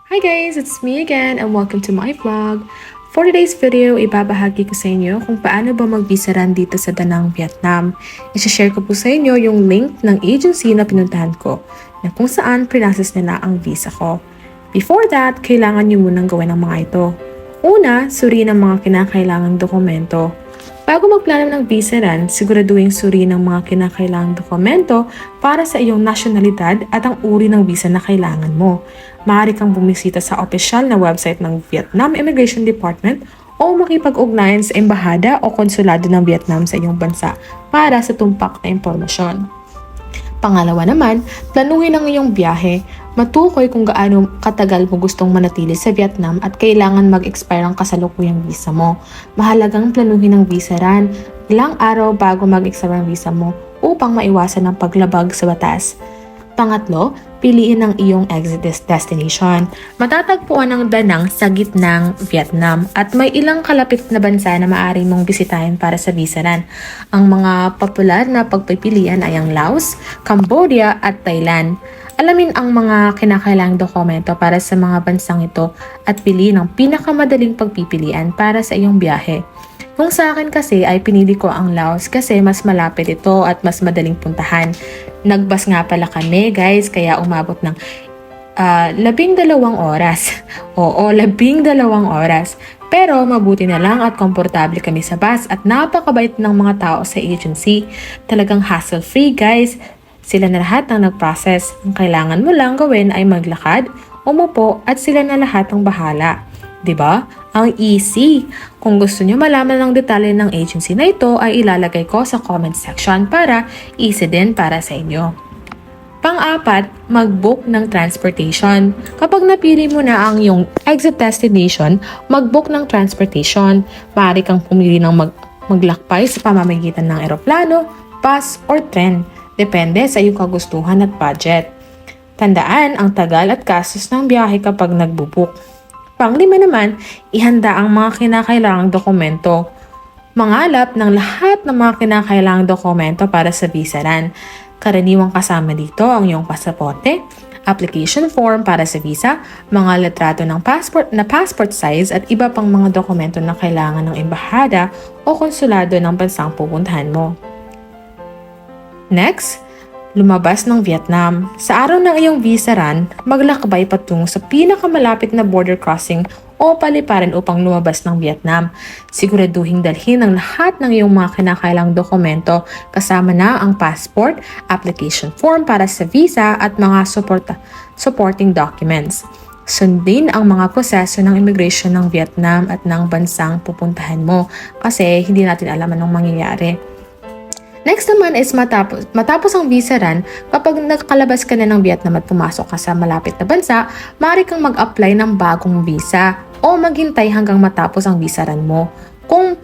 Hi guys! It's me again and welcome to my vlog. For today's video, ibabahagi ko sa inyo kung paano ba mag-visa dito sa Da Nang, Vietnam. I-share ko po sa inyo yung link ng agency na pinuntahan ko na kung saan pinasas nila ang visa ko. Before that, kailangan nyo munang gawin ang mga ito. Una, suriin ang mga kinakailangang dokumento. Bago magplano ng visa siguraduhin suriin ang mga kinakailangang dokumento para sa iyong nasyonalidad at ang uri ng visa na kailangan mo. Maaari kang bumisita sa opisyal na website ng Vietnam Immigration Department o makipag-ugnayan sa embahada o konsulado ng Vietnam sa iyong bansa para sa tumpak na impormasyon. Pangalawa naman, planuhin ang iyong biyahe. Matukoy kung gaano katagal mo gustong manatili sa Vietnam at kailangan mag-expire ang kasalukuyang visa mo. Mahalagang planuhin ang visa ilang araw bago mag-expire ang visa mo upang maiwasan ang paglabag sa batas. Pangatlo, piliin ang iyong exit destination. Matatagpuan ang Da Nang sa gitnang Vietnam at may ilang kalapit na bansa na maaari mong bisitahin para sa visa Ang mga popular na pagpipilian ay ang Laos, Cambodia at Thailand. Alamin ang mga kinakailangang dokumento para sa mga bansang ito at piliin ang pinakamadaling pagpipilian para sa iyong biyahe. Kung sa akin kasi ay pinili ko ang Laos kasi mas malapit ito at mas madaling puntahan. Nagbus nga pala kami guys kaya umabot ng 12 oras. Oo, 12 oras. Pero mabuti na lang at komportable kami sa bus at napakabait ng mga tao sa agency. Talagang hassle-free guys. Sila na lahat ang nag-process. Ang kailangan mo lang gawin ay maglakad, umupo at sila na lahat ang bahala. 'Di ba? Ang easy. Kung gusto niyo malaman ng detalye ng agency na ito ay ilalagay ko sa comment section para easy din para sa inyo. Pang-apat, mag-book ng transportation. Kapag napili mo na ang iyong exit destination, mag-book ng transportation. Maaari kang pumili ng maglakbay sa pamamagitan ng eroplano, bus, or tren. Depende sa iyong kagustuhan at budget. Tandaan ang tagal at gastos ng biyahe kapag nagbo-book. Panglima naman, ihanda ang mga kinakailangang dokumento. Mangalap ng lahat ng mga kinakailangang dokumento para sa visa Karaniwang kasama dito ang iyong pasaporte, application form para sa visa, mga litrato ng passport size at iba pang mga dokumento na kailangan ng embahada o konsulado ng bansang pupuntahan mo. Next, lumabas ng Vietnam. Sa araw ng iyong visa maglakbay patungo sa pinakamalapit na border crossing o paliparan upang lumabas ng Vietnam. Siguraduhin dalhin ang lahat ng iyong mga kinakailangang dokumento kasama na ang passport, application form para sa visa at mga supporting documents. Sundin ang mga proseso ng immigration ng Vietnam at ng bansang pupuntahan mo kasi hindi natin alam anong mangyayari. Next naman is matapos ang visa kapag nagkalabas ka na ng Vietnam at pumasok ka sa malapit na bansa, maaari kang mag-apply ng bagong visa o maghintay hanggang matapos ang visa mo. Kung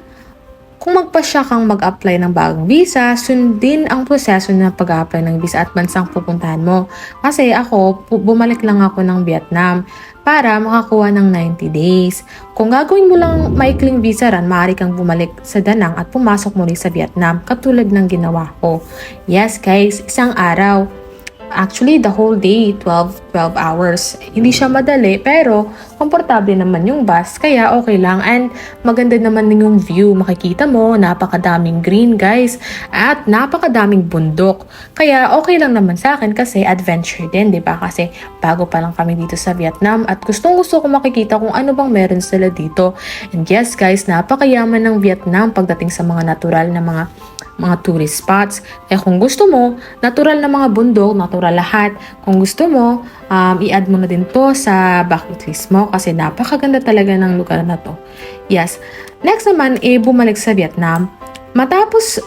magpasya kang mag-apply ng bagong visa, sundin ang proseso ng pag-apply ng visa at bansang pupuntahan mo. Kasi ako, bumalik lang ako ng Vietnam para makakuha ng 90 days. Kung gagawin mo lang maikling visa maaari kang bumalik sa Da Nang at pumasok muli sa Vietnam katulad ng ginawa ko. Yes guys, isang araw. Actually, the whole day, 12 hours. Hindi siya madali, pero komportable naman yung bus, kaya okay lang. And maganda naman yung view. Makikita mo, napakadaming green, guys. At napakadaming bundok. Kaya okay lang naman sa akin kasi adventure din, di ba? Kasi bago pa lang kami dito sa Vietnam at gustong-gusto ko makikita kung ano bang meron sila dito. And yes, guys, napakayaman ng Vietnam pagdating sa mga natural na mga tourist spots. Kaya kung gusto mo, natural na mga bundok, natural lahat. Kung gusto mo, i-add mo na din to sa bucket list mo kasi napakaganda talaga ng lugar na to. Yes. Next naman, bumalik sa Vietnam. Matapos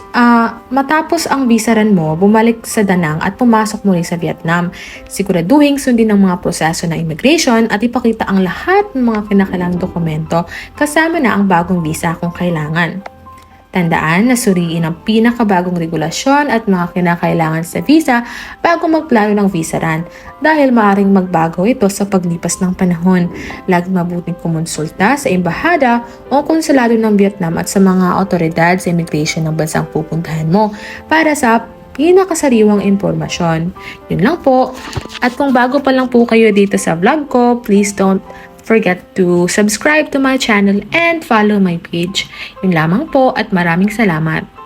ang visa mo, bumalik sa Da Nang at pumasok muli sa Vietnam. Siguraduhin sundin ang mga proseso ng immigration at ipakita ang lahat ng mga kinakailangang dokumento kasama na ang bagong visa kung kailangan. Tandaan na suriin ang pinakabagong regulasyon at mga kinakailangan sa visa bago magplano ng visa dahil maaaring magbago ito sa paglipas ng panahon. Lagi mabuting kumonsulta sa embahada o konsulado ng Vietnam at sa mga otoridad sa immigration ng bansang pupuntahan mo para sa pinakasariwang impormasyon. Yun lang po. At kung bago pa lang po kayo dito sa vlog ko, please don't forget to subscribe to my channel and follow my page. Yun lamang po at maraming salamat.